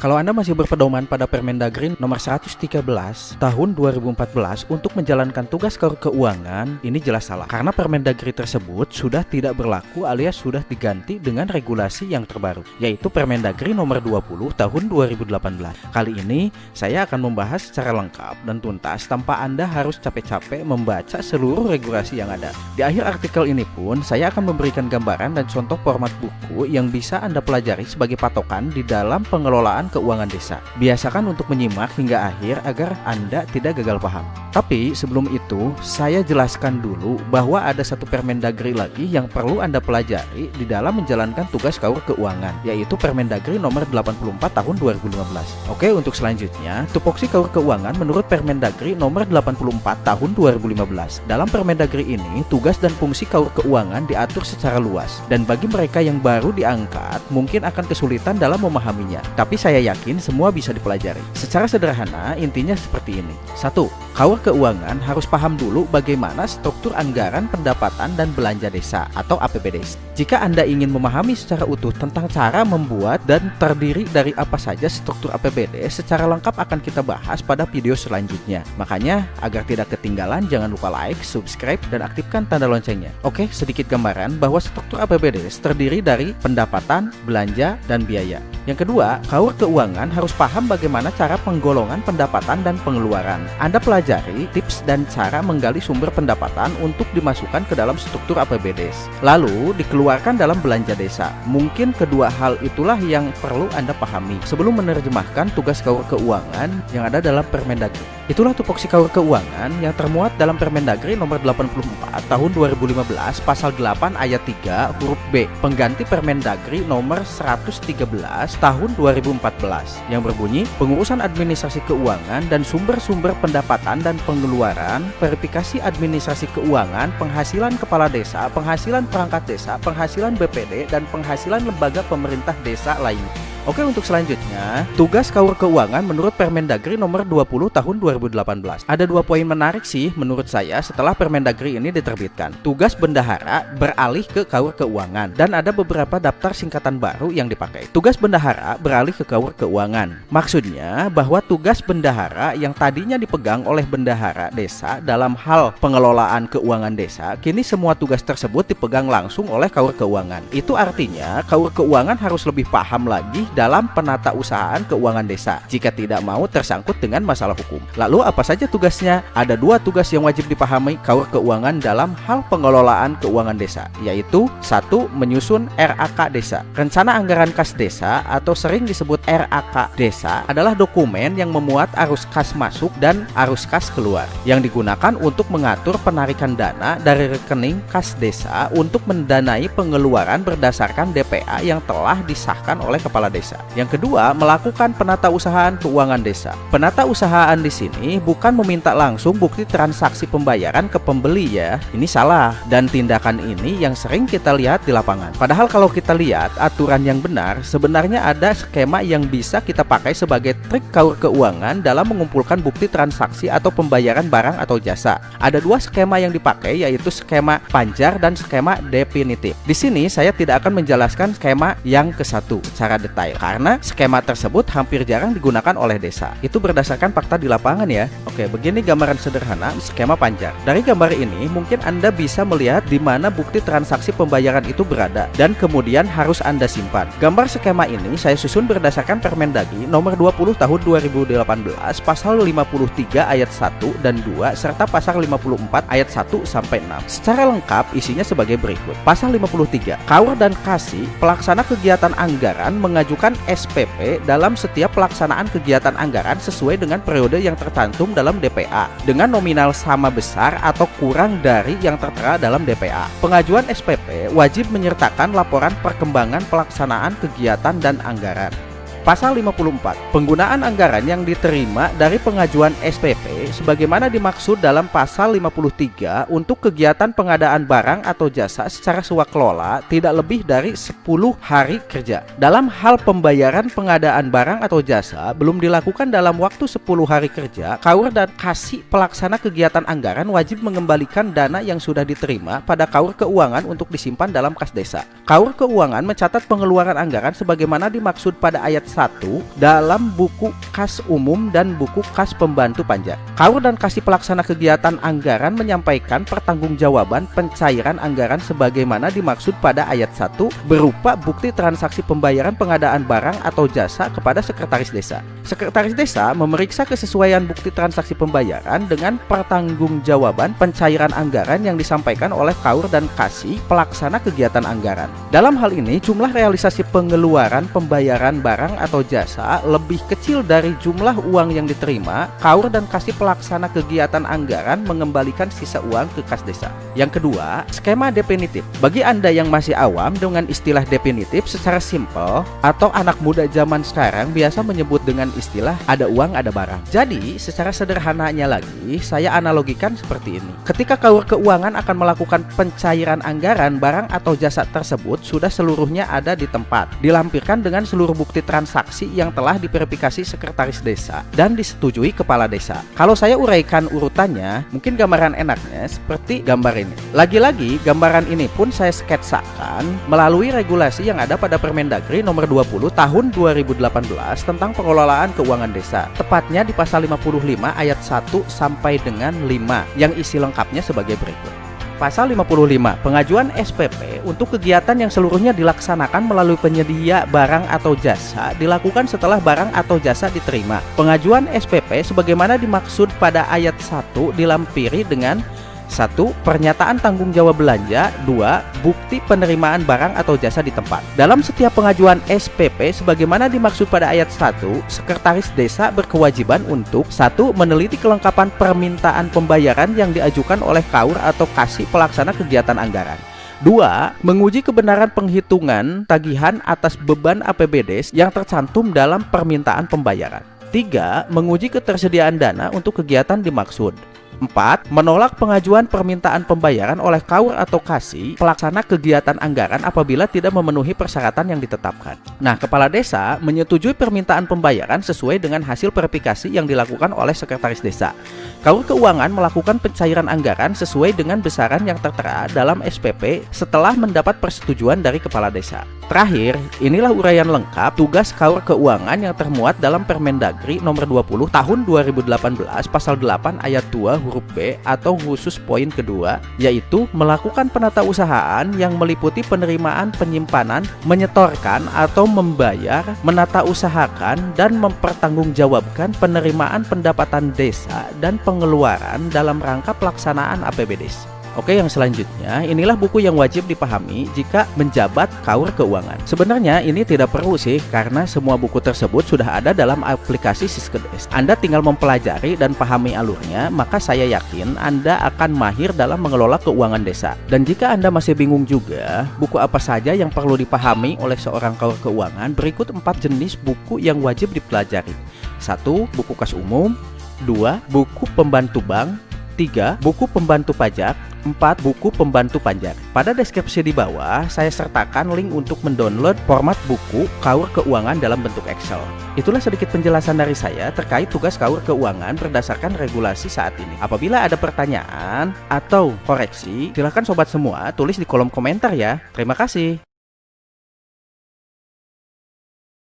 Kalau Anda masih berpedoman pada Permendagri nomor 113 tahun 2014 untuk menjalankan tugas KAUR keuangan, ini jelas salah. Karena Permendagri tersebut sudah tidak berlaku alias sudah diganti dengan regulasi yang terbaru, yaitu Permendagri nomor 20 tahun 2018. Kali ini saya akan membahas secara lengkap dan tuntas tanpa Anda harus capek-capek membaca seluruh regulasi yang ada. Di akhir artikel ini pun saya akan memberikan gambaran dan contoh format buku yang bisa Anda pelajari sebagai patokan di dalam pengelolaan keuangan desa. Biasakan untuk menyimak hingga akhir agar Anda tidak gagal paham. Tapi sebelum itu, saya jelaskan dulu bahwa ada satu Permendagri lagi yang perlu Anda pelajari di dalam menjalankan tugas KAUR keuangan, yaitu Permendagri nomor 84 tahun 2015. Oke, untuk selanjutnya, tupoksi KAUR keuangan menurut Permendagri nomor 84 tahun 2015. Dalam Permendagri ini, tugas dan fungsi KAUR keuangan diatur secara luas, dan bagi mereka yang baru diangkat, mungkin akan kesulitan dalam memahaminya. Tapi saya yakin semua bisa dipelajari. Secara sederhana, intinya seperti ini. 1. KAUR keuangan harus paham dulu bagaimana struktur anggaran pendapatan dan belanja desa atau APBD. Jika Anda ingin memahami secara utuh tentang cara membuat dan terdiri dari apa saja struktur APBD, secara lengkap akan kita bahas pada video selanjutnya. Makanya, agar tidak ketinggalan, jangan lupa like, subscribe, dan aktifkan tanda loncengnya. Oke, sedikit gambaran bahwa struktur APBD terdiri dari pendapatan, belanja, dan biaya. Yang kedua, KAUR keuangan harus paham bagaimana cara penggolongan pendapatan dan pengeluaran. Anda pelajari tips dan cara menggali sumber pendapatan untuk dimasukkan ke dalam struktur APBD, lalu dikeluarkan dalam belanja desa. Mungkin kedua hal itulah yang perlu Anda pahami sebelum menerjemahkan tugas KAUR keuangan yang ada dalam Permendagri. Itulah tupoksi KAUR keuangan yang termuat dalam Permendagri nomor 84 tahun 2015 pasal 8 ayat 3 huruf B, pengganti Permendagri nomor 113 tahun 2014 yang berbunyi pengurusan administrasi keuangan dan sumber-sumber pendapatan dan pengeluaran, verifikasi administrasi keuangan, penghasilan kepala desa, penghasilan perangkat desa, penghasilan BPD, dan penghasilan lembaga pemerintah desa lainnya. Oke, untuk selanjutnya, tugas KAUR keuangan menurut Permendagri nomor 20 tahun 2018. Ada dua poin menarik sih menurut saya setelah Permendagri ini diterbitkan. Tugas bendahara beralih ke KAUR keuangan dan ada beberapa daftar singkatan baru yang dipakai. Tugas bendahara beralih ke KAUR keuangan. Maksudnya bahwa tugas bendahara yang tadinya dipegang oleh bendahara desa dalam hal pengelolaan keuangan desa, kini semua tugas tersebut dipegang langsung oleh KAUR keuangan. Itu artinya KAUR keuangan harus lebih paham lagi dalam penata usahaan keuangan desa jika tidak mau tersangkut dengan masalah hukum. Lalu apa saja tugasnya? Ada dua tugas yang wajib dipahami KAUR keuangan dalam hal pengelolaan keuangan desa, yaitu 1. Menyusun RAK desa. Rencana anggaran kas desa atau sering disebut RAK desa adalah dokumen yang memuat arus kas masuk dan arus kas keluar yang digunakan untuk mengatur penarikan dana dari rekening kas desa untuk mendanai pengeluaran berdasarkan DPA yang telah disahkan oleh kepala desa. Yang kedua, melakukan penatausahaan keuangan desa. Penatausahaan di sini bukan meminta langsung bukti transaksi pembayaran ke pembeli ya. Ini salah, dan tindakan ini yang sering kita lihat di lapangan. Padahal kalau kita lihat aturan yang benar, sebenarnya ada skema yang bisa kita pakai sebagai trik KAUR keuangan dalam mengumpulkan bukti transaksi atau pembayaran barang atau jasa. Ada dua skema yang dipakai, yaitu skema panjar dan skema definitif. Di sini saya tidak akan menjelaskan skema yang ke satu secara detail karena skema tersebut hampir jarang digunakan oleh desa. Itu berdasarkan fakta di lapangan ya. Oke, begini gambaran sederhana skema panjar. Dari gambar ini mungkin Anda bisa melihat di mana bukti transaksi pembayaran itu berada dan kemudian harus Anda simpan. Gambar skema ini saya susun berdasarkan Permendagri nomor 20 tahun 2018 pasal 53 ayat 1 dan 2 serta pasal 54 ayat 1 sampai 6. Secara lengkap isinya sebagai berikut. Pasal 53, KAUR dan KASI pelaksana kegiatan anggaran mengajukan SPP dalam setiap pelaksanaan kegiatan anggaran sesuai dengan periode yang tercantum dalam DPA dengan nominal sama besar atau kurang dari yang tertera dalam DPA. Pengajuan SPP wajib menyertakan laporan perkembangan pelaksanaan kegiatan dan anggaran. Pasal 54, penggunaan anggaran yang diterima dari pengajuan SPP sebagaimana dimaksud dalam pasal 53 untuk kegiatan pengadaan barang atau jasa secara swakelola tidak lebih dari 10 hari kerja. Dalam hal pembayaran pengadaan barang atau jasa belum dilakukan dalam waktu 10 hari kerja, KAUR dan KASI pelaksana kegiatan anggaran wajib mengembalikan dana yang sudah diterima pada KAUR keuangan untuk disimpan dalam kas desa. KAUR keuangan mencatat pengeluaran anggaran sebagaimana dimaksud pada ayat 1 dalam buku kas umum dan buku kas pembantu pajak. KAUR dan Kasih Pelaksana Kegiatan Anggaran menyampaikan pertanggungjawaban pencairan anggaran sebagaimana dimaksud pada ayat 1 berupa bukti transaksi pembayaran pengadaan barang atau jasa kepada Sekretaris Desa. Sekretaris Desa memeriksa kesesuaian bukti transaksi pembayaran dengan pertanggungjawaban pencairan anggaran yang disampaikan oleh KAUR dan Kasih Pelaksana Kegiatan Anggaran. Dalam hal ini, jumlah realisasi pengeluaran pembayaran barang atau jasa lebih kecil dari jumlah uang yang diterima. KAUR dan Kasih Pelaksana Kegiatan Anggaran mengembalikan sisa uang ke kas desa. Yang kedua, skema definitif. Bagi Anda yang masih awam dengan istilah definitif, secara simpel atau anak muda zaman sekarang biasa menyebut dengan istilah ada uang ada barang. Jadi, secara sederhananya lagi, saya analogikan seperti ini. Ketika KAUR Keuangan akan melakukan pencairan anggaran, barang atau jasa tersebut sudah seluruhnya ada di tempat, dilampirkan dengan seluruh bukti transaksi yang telah diverifikasi Sekretaris Desa dan disetujui Kepala Desa. Kalau saya uraikan urutannya, mungkin gambaran enaknya seperti gambar ini. Lagi-lagi, gambaran ini pun saya sketsakan melalui regulasi yang ada pada Permendagri nomor 20 tahun 2018 tentang pengelolaan keuangan desa. Tepatnya di pasal 55 ayat 1 sampai dengan 5 yang isi lengkapnya sebagai berikut. Pasal 55, pengajuan SPP untuk kegiatan yang seluruhnya dilaksanakan melalui penyedia barang atau jasa dilakukan setelah barang atau jasa diterima. Pengajuan SPP sebagaimana dimaksud pada ayat 1 dilampiri dengan 1. Pernyataan tanggung jawab belanja. 2. Bukti penerimaan barang atau jasa di tempat. Dalam setiap pengajuan SPP sebagaimana dimaksud pada ayat 1, Sekretaris Desa berkewajiban untuk 1. Meneliti kelengkapan permintaan pembayaran yang diajukan oleh KAUR atau Kasih Pelaksana Kegiatan Anggaran. 2. Menguji kebenaran penghitungan tagihan atas beban APBD yang tercantum dalam permintaan pembayaran. 3. Menguji ketersediaan dana untuk kegiatan dimaksud. 4. Menolak pengajuan permintaan pembayaran oleh KAUR atau Kasih Pelaksana Kegiatan Anggaran apabila tidak memenuhi persyaratan yang ditetapkan. Nah, Kepala Desa menyetujui permintaan pembayaran sesuai dengan hasil verifikasi yang dilakukan oleh Sekretaris Desa. KAUR Keuangan melakukan pencairan anggaran sesuai dengan besaran yang tertera dalam SPP setelah mendapat persetujuan dari Kepala Desa. Terakhir, inilah uraian lengkap tugas KAUR Keuangan yang termuat dalam Permendagri nomor 20 tahun 2018 pasal 8 ayat 2 huruf B atau khusus poin kedua, yaitu melakukan penatausahaan yang meliputi penerimaan, penyimpanan, menyetorkan atau membayar, menatausahakan dan mempertanggungjawabkan penerimaan pendapatan desa dan pengeluaran dalam rangka pelaksanaan APBD. Oke, yang selanjutnya, inilah buku yang wajib dipahami jika menjabat KAUR Keuangan. Sebenarnya ini tidak perlu sih, karena semua buku tersebut sudah ada dalam aplikasi Siskedes. Anda tinggal mempelajari dan pahami alurnya, maka saya yakin Anda akan mahir dalam mengelola keuangan desa. Dan jika Anda masih bingung juga, buku apa saja yang perlu dipahami oleh seorang KAUR Keuangan, berikut 4 jenis buku yang wajib dipelajari. 1. Buku kas umum. 2. Buku pembantu bank. 3. Buku pembantu pajak. 4. Buku pembantu pajak. Pada deskripsi di bawah, saya sertakan link untuk mendownload format buku KAUR Keuangan dalam bentuk Excel. Itulah sedikit penjelasan dari saya terkait tugas KAUR Keuangan berdasarkan regulasi saat ini. Apabila ada pertanyaan atau koreksi, silakan sobat semua tulis di kolom komentar ya. Terima kasih.